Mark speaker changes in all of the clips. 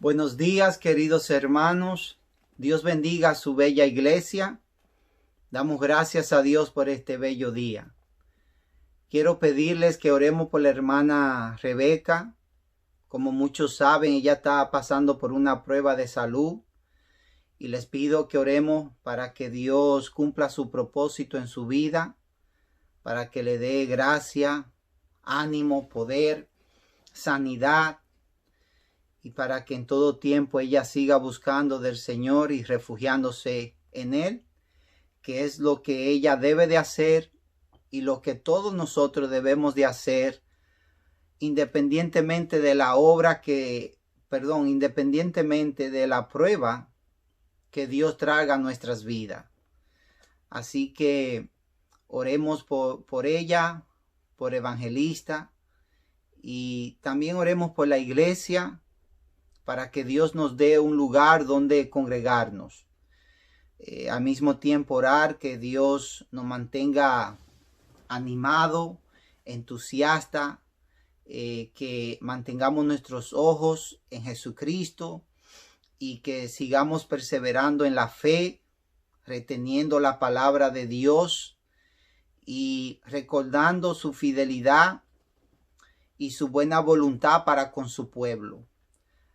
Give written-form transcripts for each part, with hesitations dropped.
Speaker 1: Buenos días, queridos hermanos. Dios bendiga a su bella iglesia. Damos gracias a Dios por este bello día. Quiero pedirles que oremos por la hermana Rebeca. Como muchos saben, ella está pasando por una prueba de salud. Y les pido que oremos para que Dios cumpla su propósito en su vida, para que le dé gracia, ánimo, poder, sanidad, y para que en todo tiempo ella siga buscando del Señor y refugiándose en Él, que es lo que ella debe de hacer y lo que todos nosotros debemos de hacer, independientemente de la independientemente de la prueba que Dios traiga a nuestras vidas. Así que oremos por ella, por Evangelista, y también oremos por la iglesia, para que Dios nos dé un lugar donde congregarnos. Al mismo tiempo orar que Dios nos mantenga animado, entusiasta, que mantengamos nuestros ojos en Jesucristo y que sigamos perseverando en la fe, reteniendo la palabra de Dios y recordando su fidelidad y su buena voluntad para con su pueblo.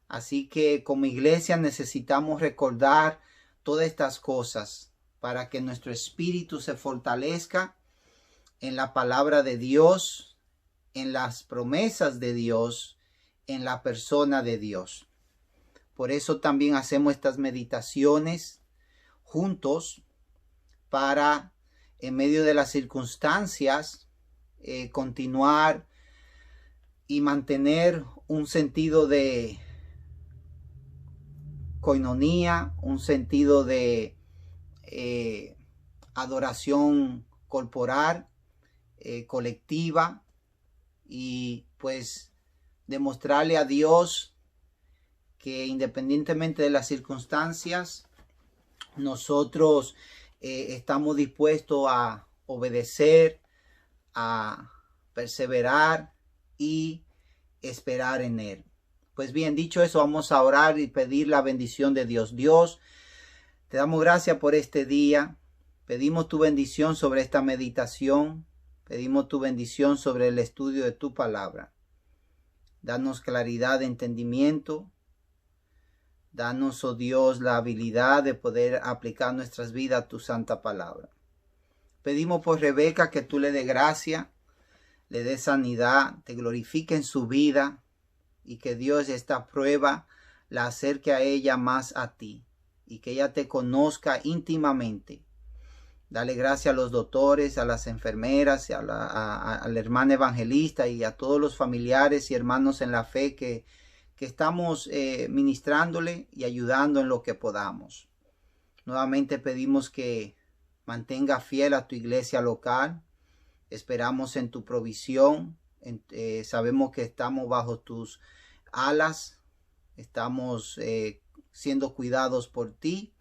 Speaker 1: Así que como iglesia necesitamos recordar todas estas cosas para que nuestro espíritu se fortalezca en la palabra de Dios, en las promesas de Dios, en la persona de Dios. Por eso también hacemos estas meditaciones juntos para, en medio de las circunstancias, continuar y mantener un sentido de coinonía, un sentido de adoración corporal, colectiva, y pues demostrarle a Dios que independientemente de las circunstancias, nosotros estamos dispuestos a obedecer, a perseverar y esperar en Él. Pues bien, dicho eso, vamos a orar y pedir la bendición de Dios. Dios, te damos gracias por este día. Pedimos tu bendición sobre esta meditación. Pedimos tu bendición sobre el estudio de tu palabra. Danos claridad de entendimiento. Danos, oh Dios, la habilidad de poder aplicar nuestras vidas a tu santa palabra. Pedimos por Rebeca que tú le des gracia, le des sanidad, te glorifique en su vida, y que Dios esta prueba la acerque a ella más a ti y que ella te conozca íntimamente. Dale gracias a los doctores, a las enfermeras, a la hermana evangelista y a todos los familiares y hermanos en la fe que estamos ministrándole y ayudando en lo que podamos. Nuevamente pedimos que mantenga fiel a tu iglesia local. Esperamos en tu provisión. Sabemos que estamos bajo tus alas, estamos siendo cuidados por ti,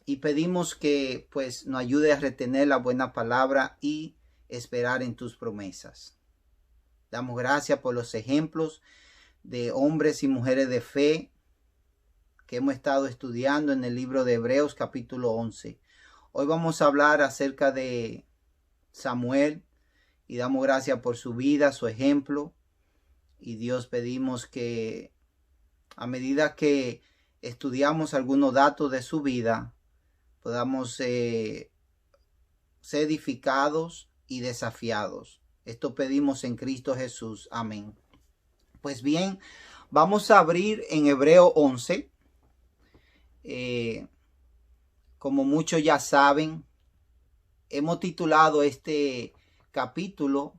Speaker 1: y pedimos que pues nos ayude a retener la buena palabra y esperar en tus promesas. Damos gracias por los ejemplos de hombres y mujeres de fe que hemos estado estudiando en el libro de Hebreos capítulo 11. Hoy vamos a hablar acerca de Samuel, y damos gracias por su vida, su ejemplo. Y Dios, pedimos que a medida que estudiamos algunos datos de su vida, podamos ser edificados y desafiados. Esto pedimos en Cristo Jesús. Amén. Pues bien, vamos a abrir en Hebreo 11. Como muchos ya saben, hemos titulado este capítulo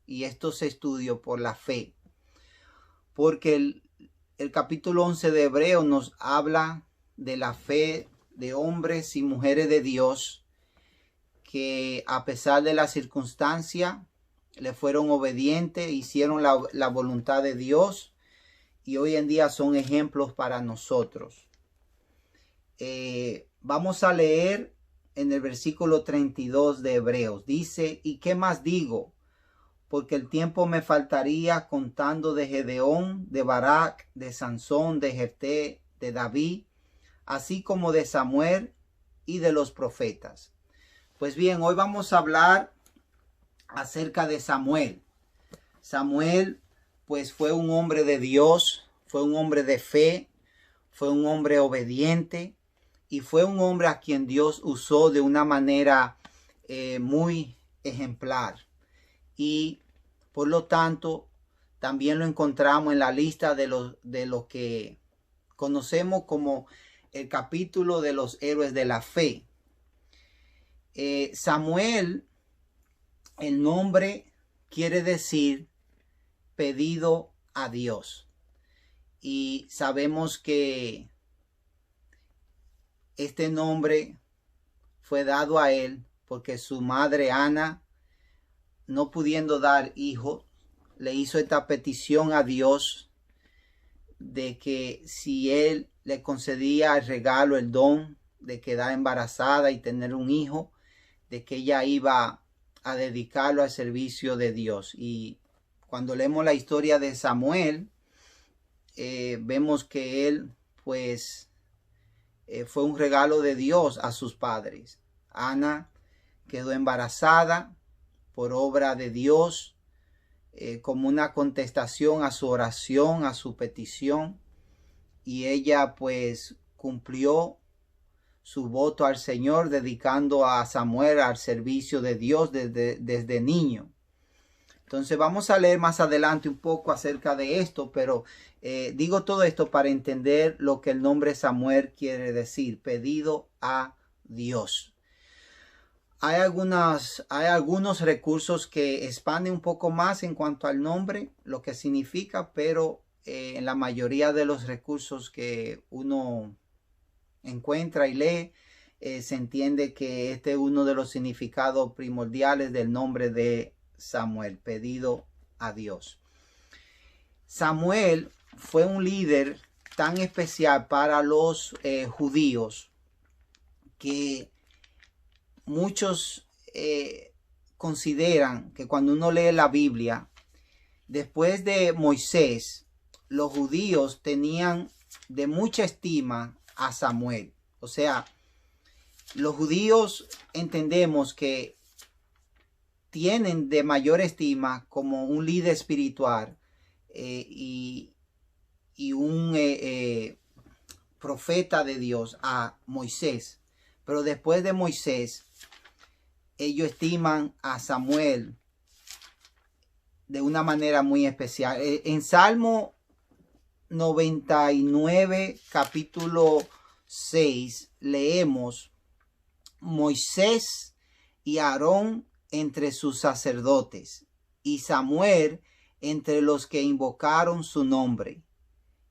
Speaker 1: y estos estudios por la fe, porque el capítulo 11 de Hebreo nos habla de la fe de hombres y mujeres de Dios que, a pesar de la circunstancia, le fueron obedientes, hicieron la voluntad de Dios, y hoy en día son ejemplos para nosotros. Vamos a leer en el versículo 32 de Hebreos. Dice: ¿y qué más digo? porque el tiempo me faltaría contando de Gedeón, de Barak, de Sansón, de Jefté, de David, así como de Samuel y de los profetas. Pues bien, hoy vamos a hablar acerca de Samuel. Samuel, pues fue un hombre de Dios, fue un hombre de fe, fue un hombre obediente y fue un hombre a quien Dios usó de una manera muy ejemplar. Y por lo tanto, también lo encontramos en la lista de lo que conocemos como el capítulo de los héroes de la fe. Samuel, el nombre quiere decir pedido a Dios. Y sabemos que este nombre fue dado a él porque su madre Ana, no pudiendo dar hijos, le hizo esta petición a Dios de que si él le concedía el regalo, el don de quedar embarazada y tener un hijo, de que ella iba a dedicarlo al servicio de Dios. Y cuando leemos la historia de Samuel, vemos que él pues fue un regalo de Dios a sus padres. Ana quedó embarazada por obra de Dios, como una contestación a su oración, a su petición, y ella pues cumplió su voto al Señor, dedicando a Samuel al servicio de Dios desde niño. Entonces vamos a leer más adelante un poco acerca de esto, pero digo todo esto para entender lo que el nombre Samuel quiere decir, pedido a Dios. Hay algunos recursos que expanden un poco más en cuanto al nombre, lo que significa, pero en la mayoría de los recursos que uno encuentra y lee, se entiende que este es uno de los significados primordiales del nombre de Samuel, pedido a Dios. Samuel fue un líder tan especial para los judíos que muchos consideran que cuando uno lee la Biblia, después de Moisés, los judíos tenían de mucha estima a Samuel. O sea, los judíos entendemos que tienen de mayor estima como un líder espiritual y un profeta de Dios a Moisés. Pero después de Moisés, ellos estiman a Samuel de una manera muy especial. En Salmo 99, capítulo 6, leemos: Moisés y Aarón entre sus sacerdotes, y Samuel entre los que invocaron su nombre.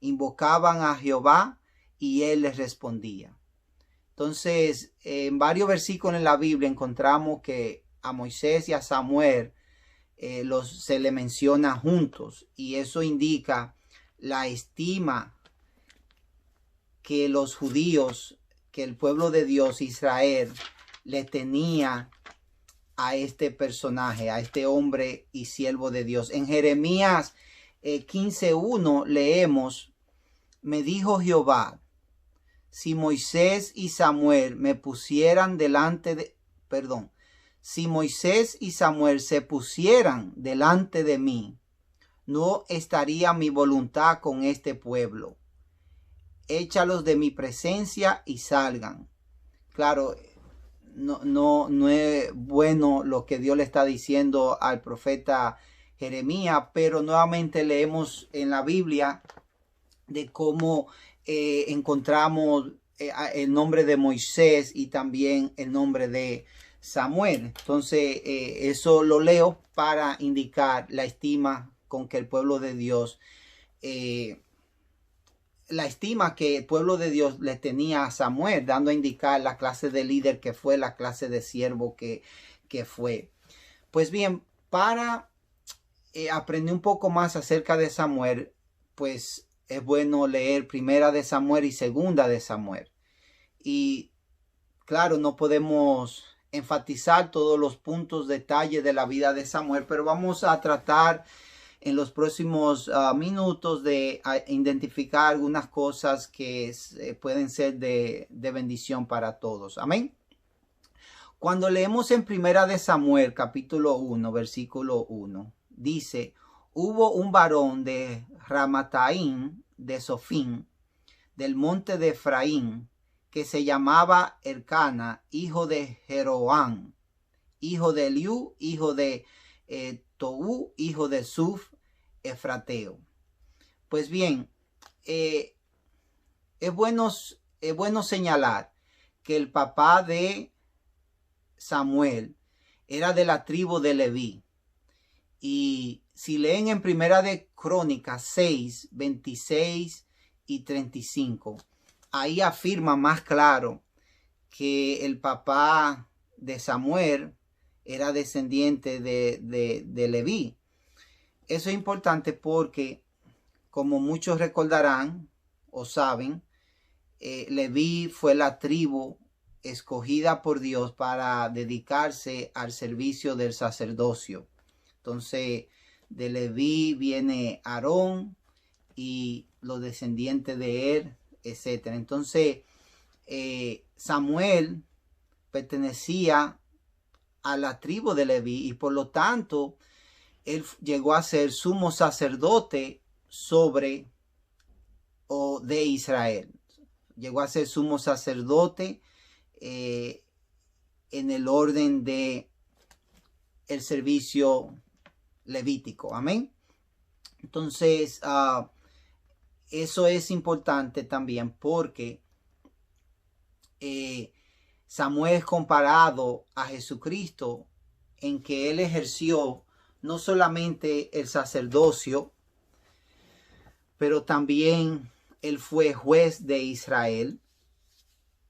Speaker 1: Invocaban a Jehová y él les respondía. Entonces, en varios versículos en la Biblia encontramos que a Moisés y a Samuel se le menciona juntos, y eso indica la estima que los judíos, que el pueblo de Dios, Israel, le tenía a este personaje, a este hombre y siervo de Dios. En Jeremías 15:1 leemos: me dijo Jehová, si Moisés y Samuel me pusieran si Moisés y Samuel se pusieran delante de mí, no estaría mi voluntad con este pueblo. Échalos de mi presencia y salgan. Claro, no es bueno lo que Dios le está diciendo al profeta Jeremías, pero nuevamente leemos en la Biblia de cómo encontramos el nombre de Moisés y también el nombre de Samuel. Entonces eso lo leo para indicar la estima con que el pueblo de Dios la estima que el pueblo de Dios le tenía a Samuel, dando a indicar la clase de líder que fue, la clase de siervo que fue. Pues bien, para aprender un poco más acerca de Samuel, pues es bueno leer Primera de Samuel y Segunda de Samuel. Y claro, no podemos enfatizar todos los puntos, detalles de la vida de Samuel, pero vamos a tratar en los próximos minutos de identificar algunas cosas que pueden ser de bendición para todos. Amén. Cuando leemos en Primera de Samuel, capítulo 1, versículo 1, dice, hubo un varón de Ramataim de Sofín, del monte de Efraín, que se llamaba Elcana, hijo de Jeroam, hijo de Eliú, hijo de Tou, hijo de Suf, Efrateo. Pues bien, es bueno señalar que el papá de Samuel era de la tribu de Leví. Y si leen en Primera de Crónicas 6, 26 y 35, ahí afirma más claro que el papá de Samuel era descendiente de Leví. Eso es importante porque, como muchos recordarán o saben, Leví fue la tribu escogida por Dios para dedicarse al servicio del sacerdocio. Entonces, de Leví viene Aarón y los descendientes de él, etc. Entonces, Samuel pertenecía a la tribu de Leví y por lo tanto, él llegó a ser sumo sacerdote de Israel. Llegó a ser sumo sacerdote en el orden de el servicio levítico. Amén. Entonces, eso es importante también porque Samuel es comparado a Jesucristo en que él ejerció no solamente el sacerdocio, pero también él fue juez de Israel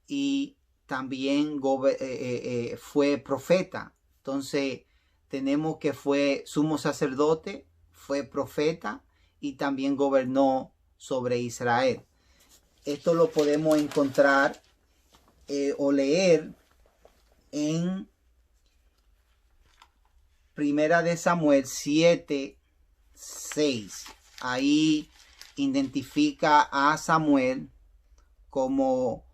Speaker 1: y también fue profeta. Entonces tenemos que fue sumo sacerdote, fue profeta y también gobernó sobre Israel. Esto lo podemos encontrar o leer en Primera de Samuel 7, 6. Ahí identifica a Samuel como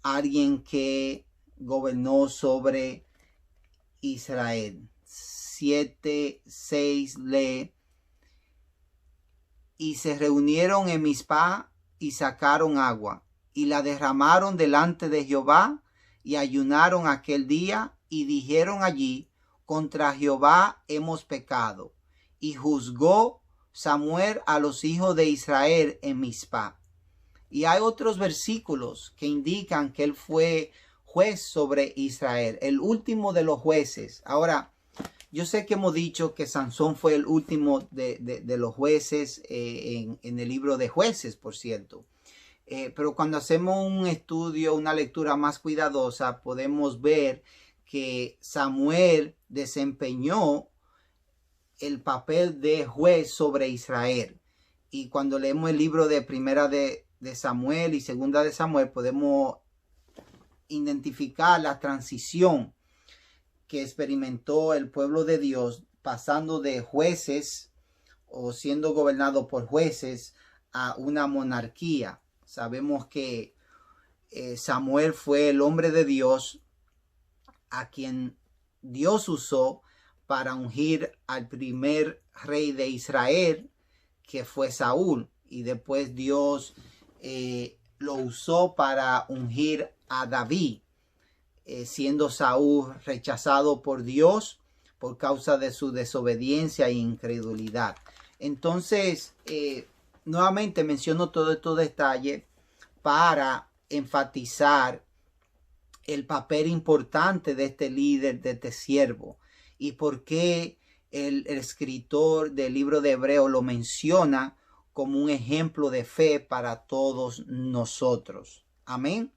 Speaker 1: alguien que gobernó sobre Israel. 7, 6 lee, y se reunieron en Mizpah y sacaron agua y la derramaron delante de Jehová y ayunaron aquel día y dijeron allí, contra Jehová hemos pecado. Y juzgó Samuel a los hijos de Israel en Mizpah. Y hay otros versículos que indican que él fue juez sobre Israel, el último de los jueces. Ahora, yo sé que hemos dicho que Sansón fue el último de los jueces en el libro de Jueces, por cierto. Pero cuando hacemos un estudio, una lectura más cuidadosa, podemos ver que Samuel desempeñó el papel de juez sobre Israel. Y cuando leemos el libro de Primera de Samuel y Segunda de Samuel, podemos identificar la transición que experimentó el pueblo de Dios pasando de jueces o siendo gobernado por jueces a una monarquía. Sabemos que Samuel fue el hombre de Dios a quien Dios usó para ungir al primer rey de Israel, que fue Saúl, y después Dios lo usó para ungir a David, siendo Saúl rechazado por Dios por causa de su desobediencia e incredulidad. Entonces, nuevamente menciono todos estos detalles para enfatizar el papel importante de este líder, de este siervo, y por qué el escritor del libro de Hebreo lo menciona como un ejemplo de fe para todos nosotros. Amén.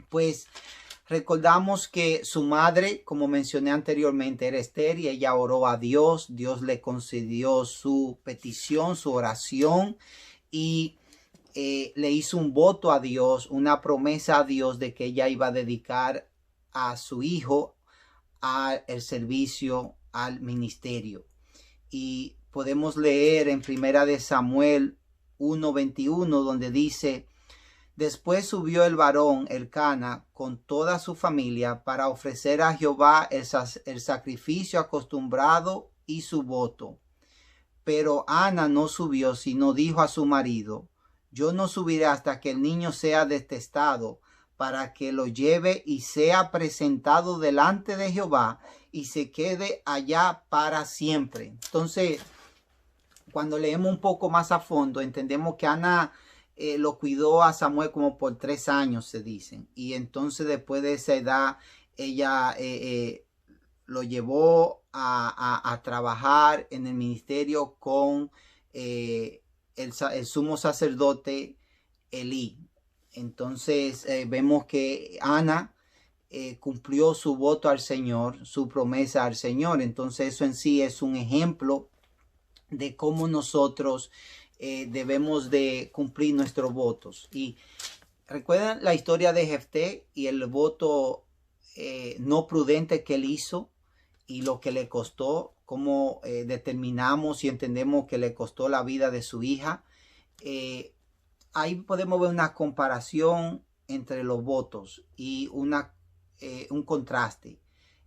Speaker 1: Pues recordamos que su madre, como mencioné anteriormente, era Esther, y ella oró a Dios. Dios le concedió su petición, su oración, y le hizo un voto a Dios, una promesa a Dios de que ella iba a dedicar a su hijo al servicio, al ministerio. Y podemos leer en Primera de Samuel 1:21, donde dice: después subió el varón Elcana con toda su familia para ofrecer a Jehová el sacrificio acostumbrado y su voto. Pero Ana no subió, sino dijo a su marido: yo no subiré hasta que el niño sea detestado, para que lo lleve y sea presentado delante de Jehová y se quede allá para siempre. Entonces, cuando leemos un poco más a fondo, entendemos que Ana lo cuidó a Samuel como por 3 años, se dicen. Y entonces después de esa edad, ella lo llevó a trabajar en el ministerio con el sumo sacerdote Elí. Entonces vemos que Ana cumplió su voto al Señor, su promesa al Señor. Entonces eso en sí es un ejemplo de cómo nosotros debemos de cumplir nuestros votos. Y recuerdan la historia de Jefté y el voto no prudente que él hizo y lo que le costó, cómo determinamos y entendemos que le costó la vida de su hija. Ahí podemos ver una comparación entre los votos y un contraste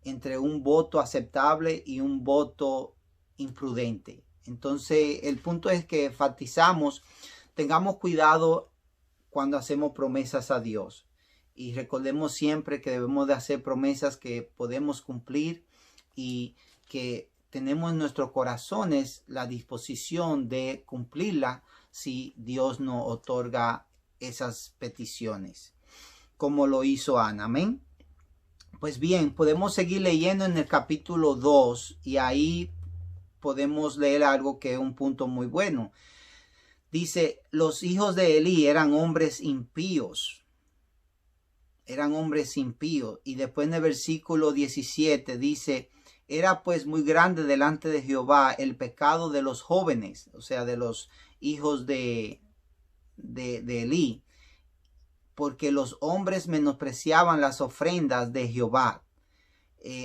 Speaker 1: entre un voto aceptable y un voto imprudente. Entonces, el punto es que enfatizamos, tengamos cuidado cuando hacemos promesas a Dios. Y recordemos siempre que debemos de hacer promesas que podemos cumplir y que tenemos en nuestros corazones la disposición de cumplirla si Dios nos otorga esas peticiones, como lo hizo Ana. Amén. Pues bien, podemos seguir leyendo en el capítulo 2 y ahí podemos leer algo que es un punto muy bueno. Dice: los hijos de Elí eran hombres impíos. Eran hombres impíos. Y después en el versículo 17 dice: era pues muy grande delante de Jehová el pecado de los jóvenes, o sea, de los hijos de Elí, porque los hombres menospreciaban las ofrendas de Jehová.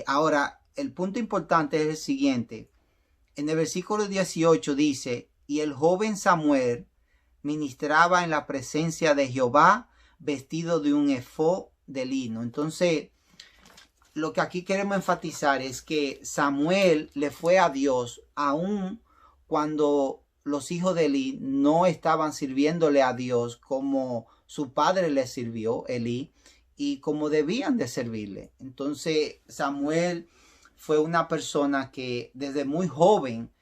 Speaker 1: Ahora, el punto importante es el siguiente. En el versículo 18 dice: y el joven Samuel ministraba en la presencia de Jehová vestido de un efod de lino. Entonces, lo que aquí queremos enfatizar es que Samuel le fue a Dios aun cuando los hijos de Elí no estaban sirviéndole a Dios como su padre le sirvió, Elí, y como debían de servirle. Entonces, Samuel fue una persona que desde muy joven,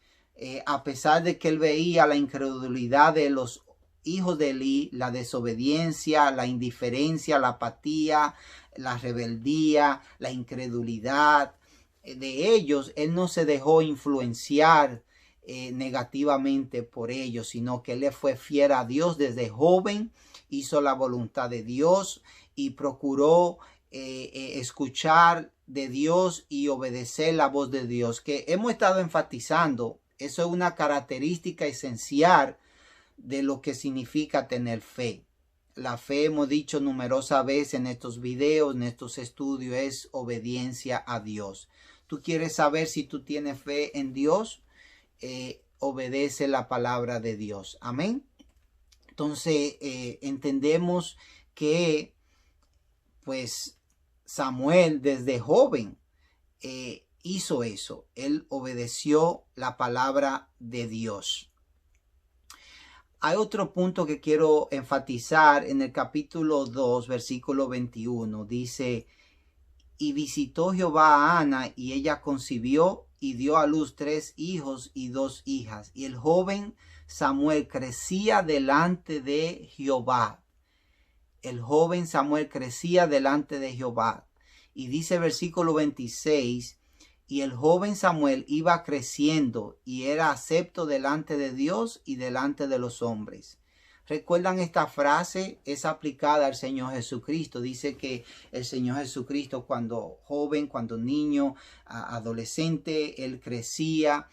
Speaker 1: a pesar de que él veía la incredulidad de los hijos de Elí, la desobediencia, la indiferencia, la apatía, la rebeldía, la incredulidad de ellos, él no se dejó influenciar negativamente por ellos, sino que él le fue fiel a Dios desde joven, hizo la voluntad de Dios y procuró escuchar de Dios y obedecer la voz de Dios, que hemos estado enfatizando. Eso es una característica esencial de lo que significa tener fe. La fe, hemos dicho numerosas veces en estos videos, en estos estudios, es obediencia a Dios. Tú quieres saber si tú tienes fe en Dios, obedece la palabra de Dios. Amén. Entonces, entendemos que pues Samuel desde joven hizo eso. Él obedeció la palabra de Dios. Hay otro punto que quiero enfatizar en el capítulo 2, versículo 21. Dice: y visitó Jehová a Ana, y ella concibió y dio a luz 3 hijos y 2 hijas. Y el joven Samuel crecía delante de Jehová. El joven Samuel crecía delante de Jehová. Y dice el versículo 26: y el joven Samuel iba creciendo y era acepto delante de Dios y delante de los hombres. ¿Recuerdan esta frase? Es aplicada al Señor Jesucristo. Dice que el Señor Jesucristo, cuando joven, cuando niño, adolescente, él crecía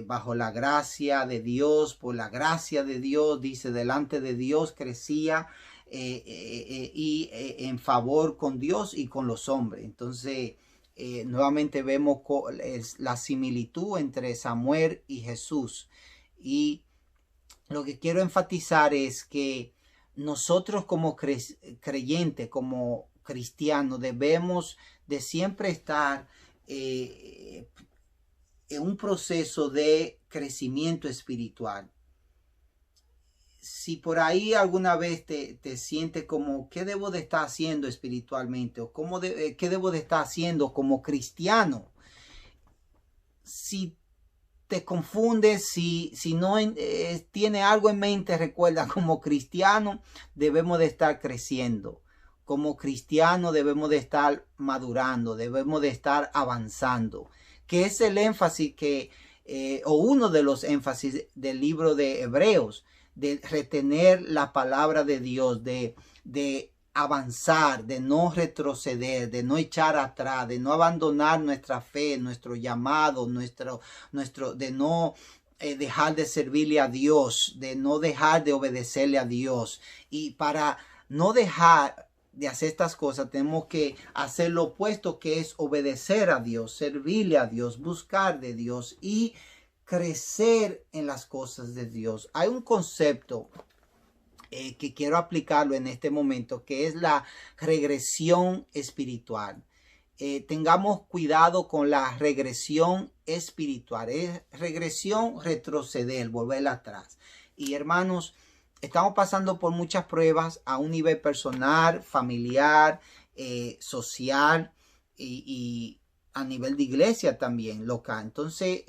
Speaker 1: bajo la gracia de Dios, por la gracia de Dios, dice, delante de Dios crecía en favor con Dios y con los hombres. Entonces, nuevamente vemos la similitud entre Samuel y Jesús. Y lo que quiero enfatizar es que nosotros como creyentes, como cristianos, debemos de siempre estar en un proceso de crecimiento espiritual. Si por ahí alguna vez te sientes como, ¿qué debo de estar haciendo espiritualmente? ¿O qué debo de estar haciendo como cristiano? Si te confundes, si no tiene algo en mente, recuerda, como cristiano debemos de estar creciendo. Como cristiano debemos de estar madurando, debemos de estar avanzando. Que es el énfasis o uno de los énfasis del libro de Hebreos, de retener la palabra de Dios, de avanzar, de no retroceder, de no echar atrás, de no abandonar nuestra fe, nuestro llamado, de no dejar de servirle a Dios, de no dejar de obedecerle a Dios. Y para no dejar de hacer estas cosas, tenemos que hacer lo opuesto, que es obedecer a Dios, servirle a Dios, buscar de Dios y crecer en las cosas de Dios. Hay un concepto que quiero aplicarlo en este momento, que es la regresión espiritual. Tengamos cuidado con la regresión espiritual. Es regresión, retroceder, volver atrás. Y hermanos, estamos pasando por muchas pruebas a un nivel personal, familiar, social y a nivel de iglesia también, local. Entonces,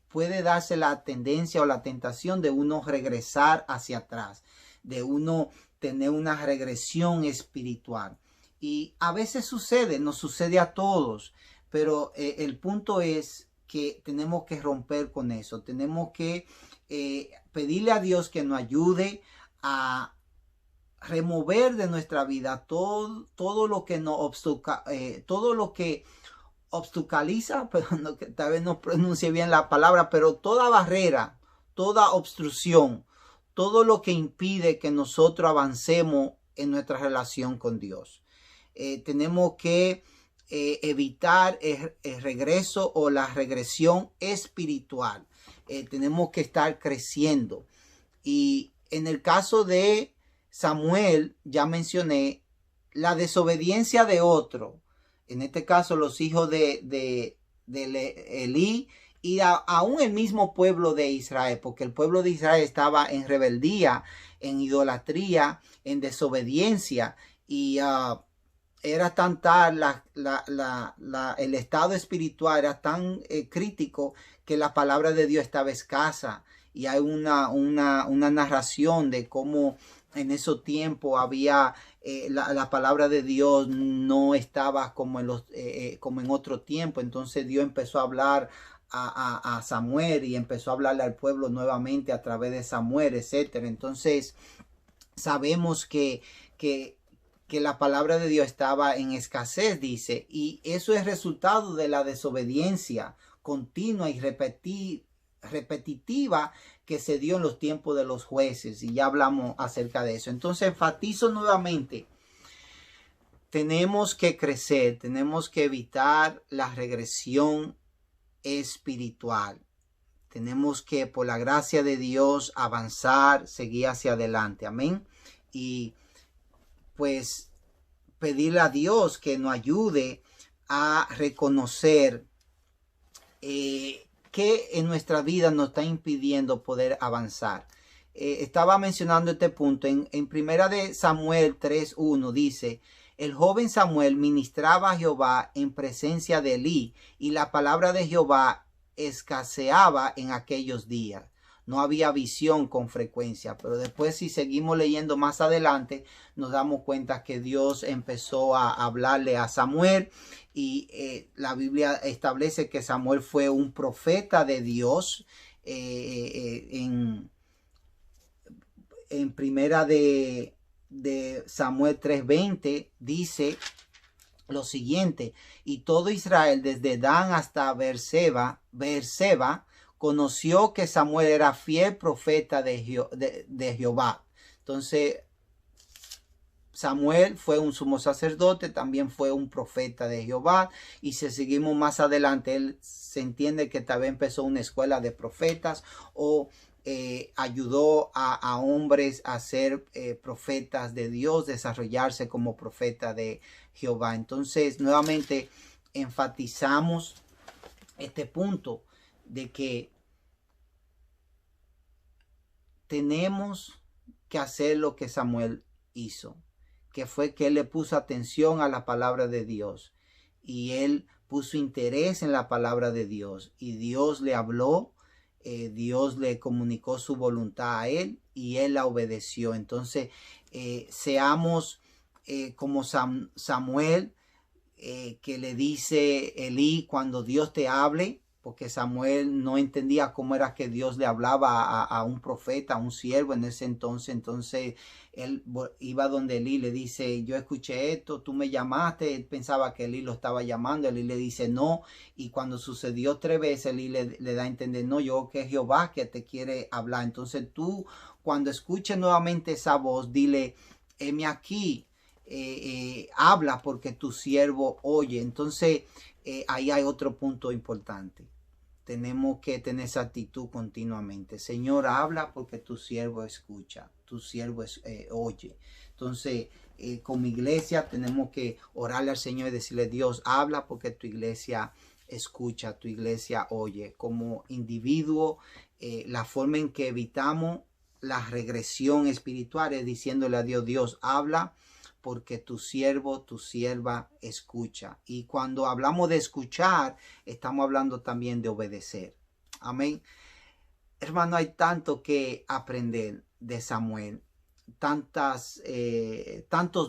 Speaker 1: puede darse la tendencia o la tentación de uno regresar hacia atrás, de uno tener una regresión espiritual. Y a veces nos sucede a todos, pero el punto es que tenemos que romper con eso. Tenemos que pedirle a Dios que nos ayude a remover de nuestra vida todo lo que nos obstaculiza, pero tal vez no pronuncie bien la palabra, pero toda barrera, toda obstrucción, todo lo que impide que nosotros avancemos en nuestra relación con Dios. Tenemos que evitar el regreso o la regresión espiritual. Tenemos que estar creciendo. Y en el caso de Samuel, ya mencioné la desobediencia de otro. En este caso, los hijos de Elí y aún el mismo pueblo de Israel, porque el pueblo de Israel estaba en rebeldía, en idolatría, en desobediencia, y era tan tal, el estado espiritual era tan crítico que la palabra de Dios estaba escasa. Y hay una narración de cómo en esos tiempos había la palabra de Dios no estaba como en otro tiempo. Entonces Dios empezó a hablar a Samuel y empezó a hablarle al pueblo nuevamente a través de Samuel, etcétera. Entonces sabemos que la palabra de Dios estaba en escasez, dice, y eso es resultado de la desobediencia continua y repetitiva que se dio en los tiempos de los jueces, y ya hablamos acerca de eso. Entonces enfatizo nuevamente, tenemos que crecer, tenemos que evitar la regresión espiritual. Tenemos que, por la gracia de Dios, avanzar, seguir hacia adelante. Amén. Y pues pedirle a Dios que nos ayude a reconocer que en nuestra vida nos está impidiendo poder avanzar. Estaba mencionando este punto en primera de Samuel 3:1, dice: el joven Samuel ministraba a Jehová en presencia de Elí, y la palabra de Jehová escaseaba en aquellos días. No había visión con frecuencia, pero después, si seguimos leyendo más adelante, nos damos cuenta que Dios empezó a hablarle a Samuel, y la Biblia establece que Samuel fue un profeta de Dios. En primera de Samuel 3:20 dice lo siguiente: y todo Israel desde Dan hasta Beerseba conoció que Samuel era fiel profeta de Jehová. Entonces Samuel fue un sumo sacerdote, también fue un profeta de Jehová, y si seguimos más adelante, él se entiende que tal vez empezó una escuela de profetas o ayudó a hombres a ser profetas de Dios, desarrollarse como profeta de Jehová. Entonces, nuevamente enfatizamos este punto de que tenemos que hacer lo que Samuel hizo, que fue que él le puso atención a la palabra de Dios y él puso interés en la palabra de Dios y Dios le habló, Dios le comunicó su voluntad a él y él la obedeció. Entonces seamos como Samuel, que le dice Elí cuando Dios te hable, porque Samuel no entendía cómo era que Dios le hablaba a un profeta, a un siervo en ese entonces. Entonces él iba donde Elí, le dice, yo escuché esto, tú me llamaste. Él pensaba que Elí lo estaba llamando. Elí le dice no, y cuando sucedió 3 veces, Elí le da a entender, no, yo que es Jehová que te quiere hablar. Entonces tú, cuando escuches nuevamente esa voz, dile, heme aquí, habla porque tu siervo oye. Entonces ahí hay otro punto importante. Tenemos que tener esa actitud continuamente. Señor, habla porque tu siervo escucha, tu siervo oye. Entonces, como iglesia tenemos que orarle al Señor y decirle, Dios, habla porque tu iglesia escucha, tu iglesia oye. Como individuo, la forma en que evitamos la regresión espiritual es diciéndole a Dios, Dios, habla porque tu siervo, tu sierva escucha. Y cuando hablamos de escuchar, estamos hablando también de obedecer. Amén. Hermano, hay tanto que aprender de Samuel. Tantos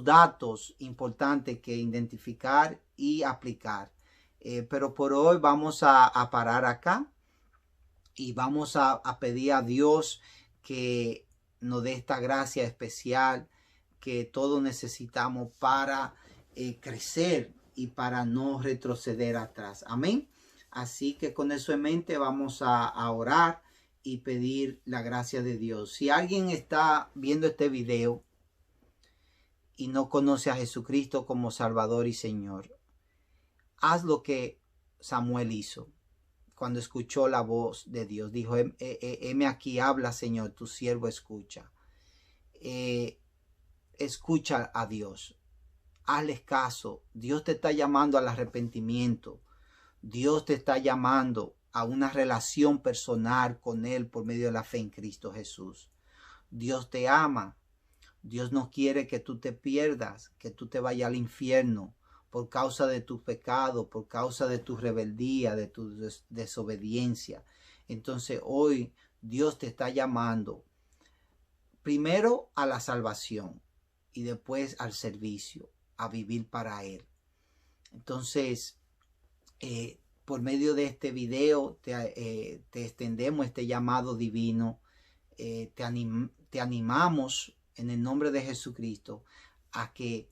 Speaker 1: datos importantes que identificar y aplicar. Pero por hoy vamos a parar acá y vamos a pedir a Dios que nos dé esta gracia especial que todos necesitamos para crecer y para no retroceder atrás. Amén. Así que con eso en mente vamos a orar y pedir la gracia de Dios. Si alguien está viendo este video y no conoce a Jesucristo como Salvador y Señor, haz lo que Samuel hizo cuando escuchó la voz de Dios. Dijo, heme aquí, habla Señor, tu siervo escucha. Escucha a Dios, hazle caso. Dios te está llamando al arrepentimiento. Dios te está llamando a una relación personal con Él por medio de la fe en Cristo Jesús. Dios te ama. Dios no quiere que tú te pierdas, que tú te vayas al infierno por causa de tu pecado, por causa de tu rebeldía, de tu desobediencia. Entonces hoy Dios te está llamando primero a la salvación y después al servicio, a vivir para Él. Entonces, por medio de este video te extendemos este llamado divino. Te animamos en el nombre de Jesucristo a que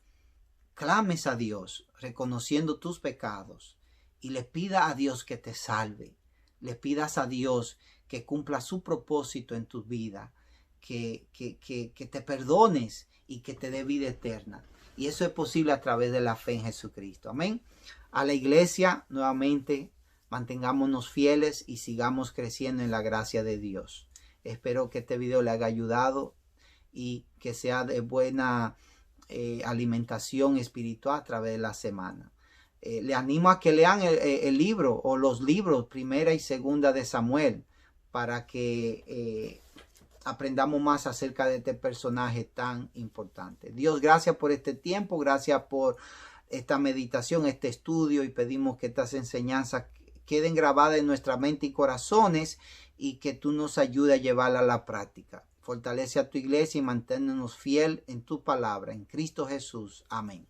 Speaker 1: clames a Dios reconociendo tus pecados y le pida a Dios que te salve. Le pidas a Dios que cumpla su propósito en tu vida, que te perdones y que te dé vida eterna. Y eso es posible a través de la fe en Jesucristo. Amén. A la iglesia, nuevamente, mantengámonos fieles y sigamos creciendo en la gracia de Dios. Espero que este video le haya ayudado y que sea de buena alimentación espiritual a través de la semana. Le animo a que lean el libro o los libros primera y segunda de Samuel para que aprendamos más acerca de este personaje tan importante. Dios, gracias por este tiempo, gracias por esta meditación, este estudio, y pedimos que estas enseñanzas queden grabadas en nuestra mente y corazones y que tú nos ayudes a llevarla a la práctica. Fortalece a tu iglesia y manténnos fiel en tu palabra. En Cristo Jesús. Amén.